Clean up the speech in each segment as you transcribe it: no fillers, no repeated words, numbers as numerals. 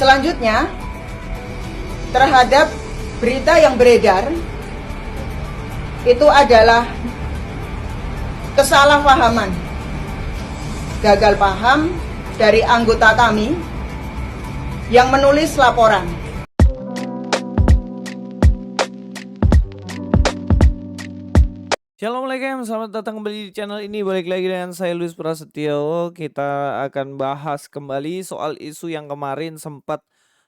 Selanjutnya, terhadap berita yang beredar, itu adalah kesalahpahaman, gagal paham dari anggota kami yang menulis laporan. Assalamualaikum, selamat datang kembali di channel ini. Balik lagi dengan saya Luis Prasetyo. Kita akan bahas kembali soal isu yang kemarin sempat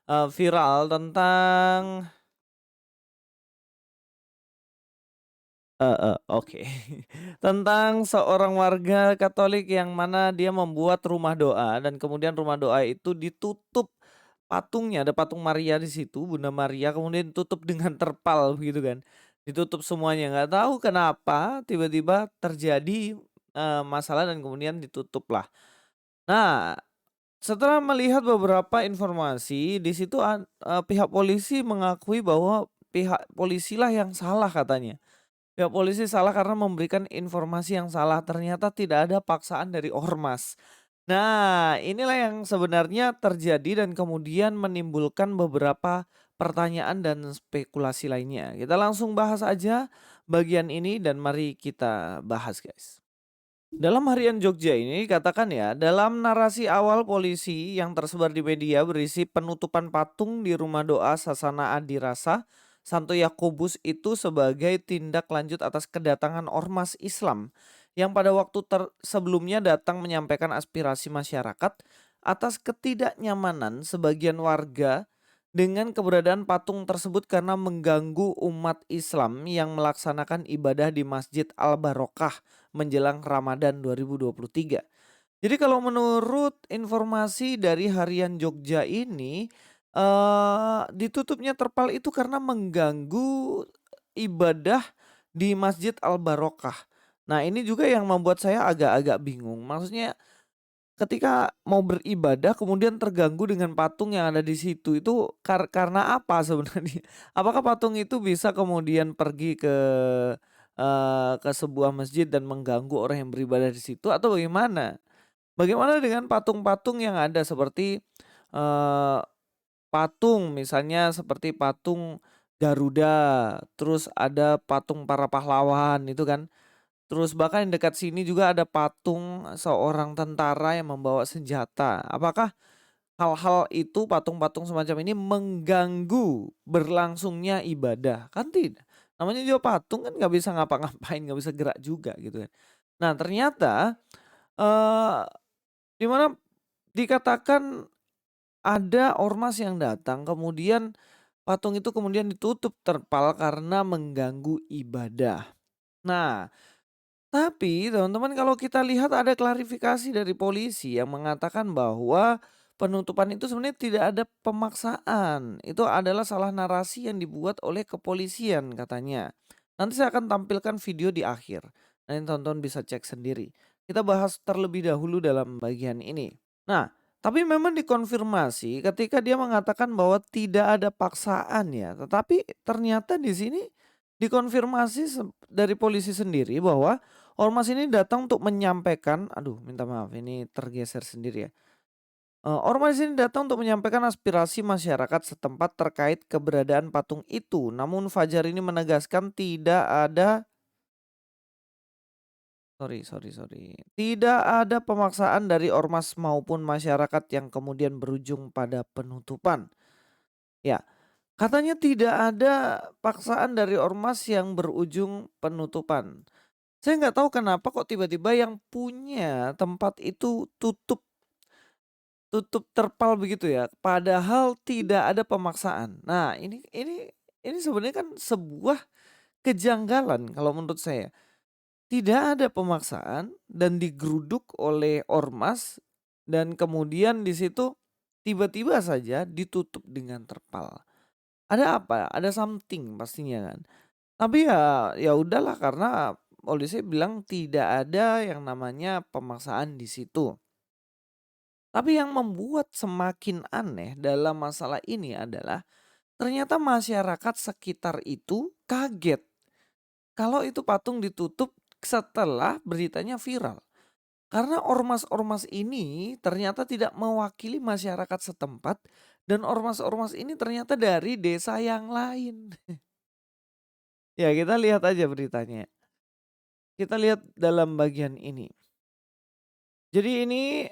viral tentang oke. Tentang seorang warga Katolik yang mana dia membuat rumah doa dan kemudian rumah doa itu ditutup patungnya, ada patung Maria di situ, Bunda Maria, kemudian ditutup dengan terpal gitu kan. Ditutup semuanya, nggak tahu kenapa tiba-tiba terjadi masalah dan kemudian ditutuplah. Nah, setelah melihat beberapa informasi di situ pihak polisi mengakui bahwa pihak polisilah yang salah katanya. Pihak polisi salah karena memberikan informasi yang salah, ternyata tidak ada paksaan dari ormas. Nah, inilah yang sebenarnya terjadi dan kemudian menimbulkan beberapa pertanyaan dan spekulasi lainnya. Kita langsung bahas aja bagian ini dan mari kita bahas, guys. Dalam harian Jogja ini katakan ya, dalam narasi awal polisi yang tersebar di media berisi penutupan patung di rumah doa Sasana Adirasa Santo Yakobus itu sebagai tindak lanjut atas kedatangan ormas Islam yang pada waktu sebelumnya datang menyampaikan aspirasi masyarakat atas ketidaknyamanan sebagian warga dengan keberadaan patung tersebut karena mengganggu umat Islam yang melaksanakan ibadah di Masjid Al-Barokah menjelang Ramadan 2023. Jadi kalau menurut informasi dari harian Jogja ini, ditutupnya terpal itu karena mengganggu ibadah di Masjid Al-Barokah. Nah, ini juga yang membuat saya agak-agak bingung. Maksudnya ketika mau beribadah kemudian terganggu dengan patung yang ada di situ itu karena apa sebenarnya? Apakah patung itu bisa kemudian pergi ke sebuah masjid dan mengganggu orang yang beribadah di situ atau bagaimana? Bagaimana dengan patung-patung yang ada seperti, eee, patung misalnya seperti patung Garuda, terus ada patung para pahlawan itu kan. Terus bahkan yang dekat sini juga ada patung seorang tentara yang membawa senjata. Apakah hal-hal itu, patung-patung semacam ini mengganggu berlangsungnya ibadah? Kan tidak. Namanya juga patung kan nggak bisa ngapa-ngapain, nggak bisa gerak juga gitu kan. Nah ternyata eh di mana dikatakan ada ormas yang datang kemudian patung itu kemudian ditutup terpal karena mengganggu ibadah. Nah, tapi teman-teman kalau kita lihat ada klarifikasi dari polisi yang mengatakan bahwa penutupan itu sebenarnya tidak ada pemaksaan. Itu adalah salah narasi yang dibuat oleh kepolisian katanya. Nanti saya akan tampilkan video di akhir. Nanti tonton bisa cek sendiri. Kita bahas terlebih dahulu dalam bagian ini. Nah, tapi memang dikonfirmasi ketika dia mengatakan bahwa tidak ada paksaan ya. Tetapi ternyata di sini dikonfirmasi dari polisi sendiri bahwa ormas ini datang untuk menyampaikan, aduh minta maaf ini tergeser sendiri ya. Ormas ini datang untuk menyampaikan aspirasi masyarakat setempat terkait keberadaan patung itu. Namun Fajar ini menegaskan tidak ada, sorry, tidak ada pemaksaan dari ormas maupun masyarakat yang kemudian berujung pada penutupan. Ya, katanya tidak ada paksaan dari ormas yang berujung penutupan. Saya nggak tahu kenapa kok tiba-tiba yang punya tempat itu tutup tutup terpal begitu ya, padahal tidak ada pemaksaan. Nah, ini sebenarnya kan sebuah kejanggalan kalau menurut saya. Tidak ada pemaksaan dan digeruduk oleh ormas dan kemudian di situ tiba-tiba saja ditutup dengan terpal. Ada apa? Ada something pastinya kan. Tapi ya udahlah karena polisi bilang tidak ada yang namanya pemaksaan di situ. Tapi yang membuat semakin aneh dalam masalah ini adalah ternyata masyarakat sekitar itu kaget kalau itu patung ditutup setelah beritanya viral. Karena ormas-ormas ini ternyata tidak mewakili masyarakat setempat dan ormas-ormas ini ternyata dari desa yang lain. Ya, kita lihat aja beritanya. Kita lihat dalam bagian ini. Jadi ini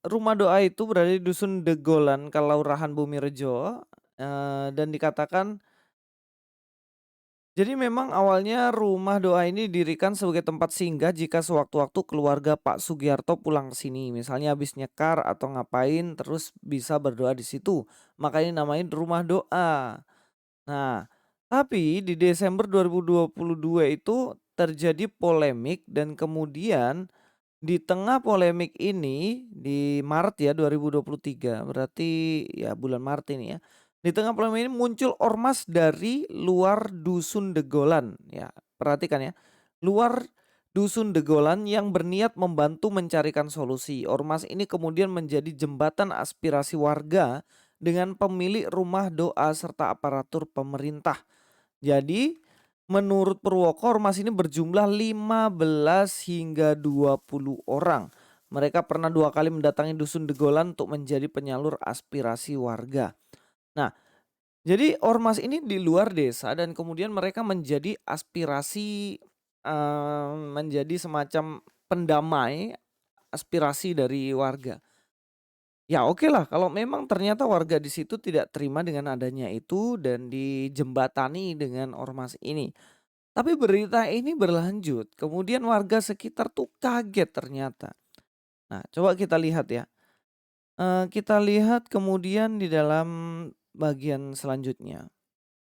rumah doa itu berada di Dusun Degolan, Kalaurahan Bumirejo, dan dikatakan jadi memang awalnya rumah doa ini didirikan sebagai tempat singgah jika sewaktu-waktu keluarga Pak Sugiarto pulang ke sini. Misalnya habis nyekar atau ngapain terus bisa berdoa di situ. Makanya namain rumah doa. Nah, tapi di Desember 2022 itu terjadi polemik dan kemudian di tengah polemik ini di Maret ya 2023, berarti ya bulan Maret ini ya. Di tengah polemik ini muncul ormas dari luar Dusun Degolan ya. Perhatikan ya. Luar Dusun Degolan yang berniat membantu mencarikan solusi. Ormas ini kemudian menjadi jembatan aspirasi warga dengan pemilik rumah doa serta aparatur pemerintah. Jadi menurut Purwoko, ormas ini berjumlah 15 hingga 20 orang. Mereka pernah 2 kali mendatangi Dusun Degolan untuk menjadi penyalur aspirasi warga. Nah, jadi ormas ini di luar desa dan kemudian mereka menjadi aspirasi, menjadi semacam pendamai aspirasi dari warga. Ya oke lah kalau memang ternyata warga di situ tidak terima dengan adanya itu dan dijembatani dengan ormas ini. Tapi berita ini berlanjut, kemudian warga sekitar tuh kaget ternyata. Nah, coba kita lihat ya. Kita lihat kemudian di dalam bagian selanjutnya.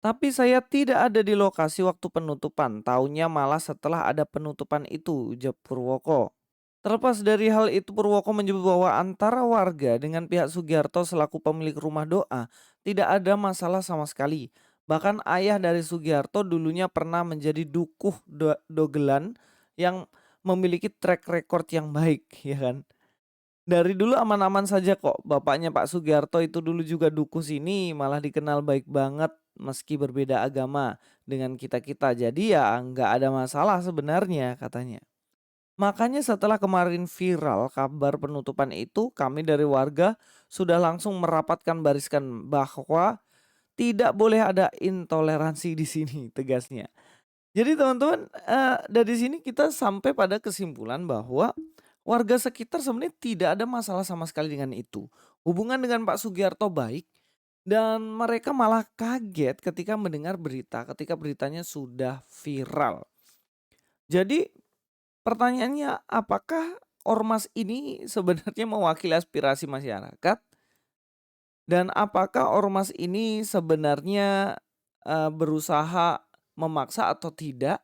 Tapi saya tidak ada di lokasi waktu penutupan, taunya malah setelah ada penutupan itu, ujar Purwoko. Terlepas dari hal itu, Purwoko menyebut bahwa antara warga dengan pihak Sugiarto selaku pemilik rumah doa tidak ada masalah sama sekali. Bahkan ayah dari Sugiarto dulunya pernah menjadi dukuh dogelan yang memiliki track record yang baik, ya kan. Dari dulu aman-aman saja kok. Bapaknya Pak Sugiarto itu dulu juga dukuh sini, malah dikenal baik banget meski berbeda agama dengan kita-kita. Jadi ya nggak ada masalah sebenarnya katanya. Makanya setelah kemarin viral kabar penutupan itu, kami dari warga sudah langsung merapatkan barisan bahwa tidak boleh ada intoleransi di sini, tegasnya. Jadi teman-teman, dari sini kita sampai pada kesimpulan bahwa warga sekitar sebenarnya tidak ada masalah sama sekali dengan itu. Hubungan dengan Pak Sugiarto baik dan mereka malah kaget ketika mendengar berita, ketika beritanya sudah viral. Jadi pertanyaannya, apakah ormas ini sebenarnya mewakili aspirasi masyarakat? Dan apakah ormas ini sebenarnya berusaha memaksa atau tidak?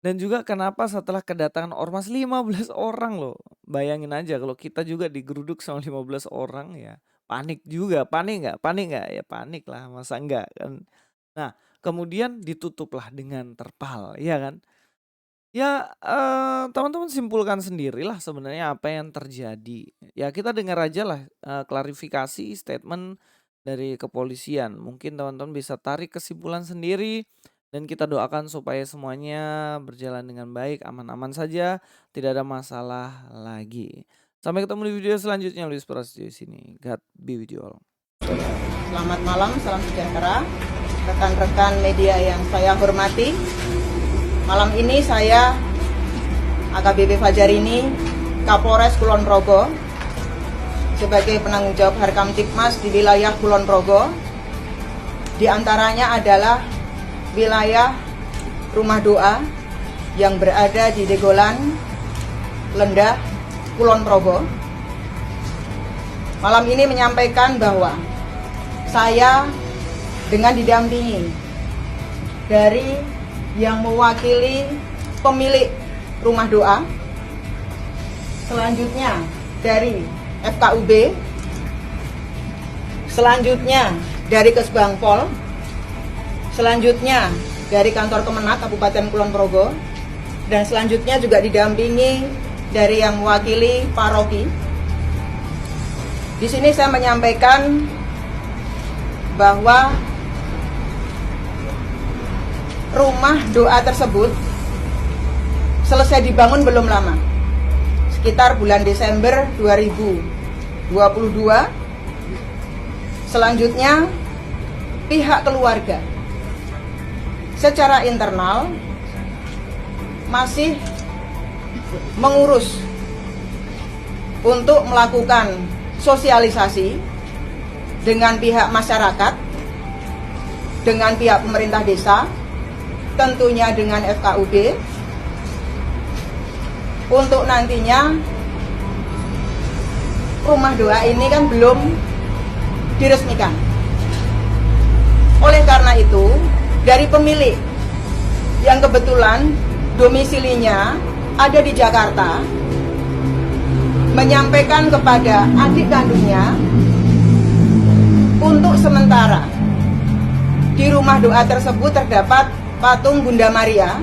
Dan juga kenapa setelah kedatangan ormas 15 orang loh. Bayangin aja kalau kita juga digeruduk sama 15 orang ya. Panik juga, panik nggak? Panik nggak? Ya panik lah, masa enggak kan. Nah, kemudian ditutuplah dengan terpal, ya kan? Ya, teman-teman simpulkan sendirilah sebenarnya apa yang terjadi. Ya kita dengar aja lah klarifikasi statement dari kepolisian. Mungkin teman-teman bisa tarik kesimpulan sendiri dan kita doakan supaya semuanya berjalan dengan baik, aman-aman saja, tidak ada masalah lagi. Sampai ketemu di video selanjutnya. Luis Prasetyo di sini. God be with you all. Selamat malam, salam sejahtera. Rekan-rekan media yang saya hormati. Malam ini saya AKBP Fajarini, Kapolres Kulon Progo, sebagai penanggung jawab Harkamtipmas di wilayah Kulon Progo. Di antaranya adalah wilayah rumah doa yang berada di Degolan, Lendah, Kulon Progo. Malam ini menyampaikan bahwa saya dengan didampingi dari yang mewakili pemilik rumah doa, selanjutnya dari FKUB, selanjutnya dari Kesbangpol, selanjutnya dari kantor Kemenak Kabupaten Kulon Progo, dan selanjutnya juga didampingi dari yang mewakili paroki. Di sini saya menyampaikan bahwa rumah doa tersebut selesai dibangun belum lama, sekitar bulan Desember 2022. Selanjutnya, pihak keluarga secara internal masih mengurus untuk melakukan sosialisasi dengan pihak masyarakat, dengan pihak pemerintah desa, tentunya dengan FKUB, untuk nantinya rumah doa ini kan belum diresmikan. Oleh karena itu, dari pemilik yang kebetulan domisilinya ada di Jakarta menyampaikan kepada adik kandungnya untuk sementara di rumah doa tersebut terdapat patung Bunda Maria,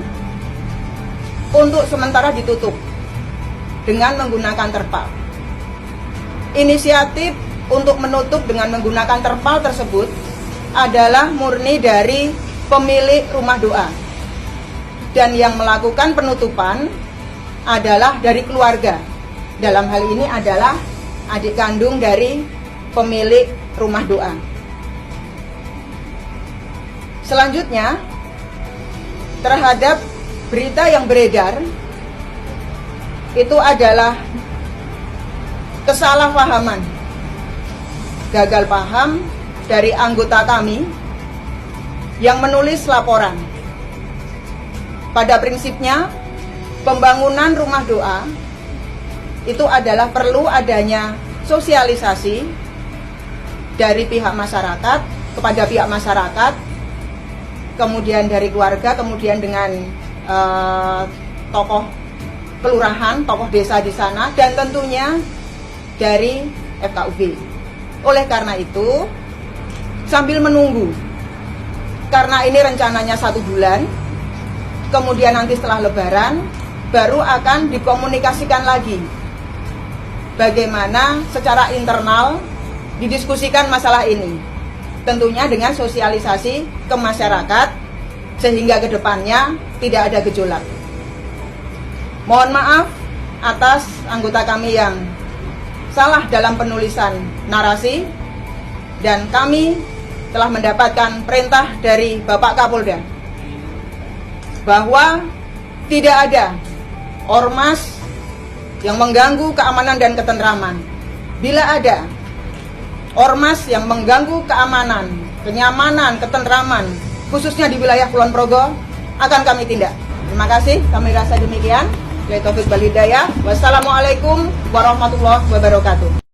untuk sementara ditutup dengan menggunakan terpal. Inisiatif untuk menutup dengan menggunakan terpal tersebut adalah murni dari pemilik rumah doa, dan yang melakukan penutupan adalah dari keluarga. Dalam hal ini adalah adik kandung dari pemilik rumah doa. Selanjutnya, terhadap berita yang beredar, itu adalah kesalahpahaman, gagal paham dari anggota kami yang menulis laporan. Pada prinsipnya, pembangunan rumah doa itu adalah perlu adanya sosialisasi dari pihak masyarakat kepada pihak masyarakat, kemudian dari keluarga, kemudian dengan tokoh kelurahan, tokoh desa di sana, dan tentunya dari FKUB. Oleh karena itu, sambil menunggu, karena ini rencananya 1 bulan, kemudian nanti setelah Lebaran baru akan dikomunikasikan lagi bagaimana secara internal didiskusikan masalah ini, tentunya dengan sosialisasi ke masyarakat sehingga kedepannya tidak ada gejolak. Mohon maaf atas anggota kami yang salah dalam penulisan narasi, dan kami telah mendapatkan perintah dari Bapak Kapolda bahwa tidak ada ormas yang mengganggu keamanan dan ketentraman. Bila ada ormas yang mengganggu keamanan, kenyamanan, ketentraman, khususnya di wilayah Kulon Progo, akan kami tindak. Terima kasih, kami rasa demikian. Wassalamualaikum warahmatullahi wabarakatuh.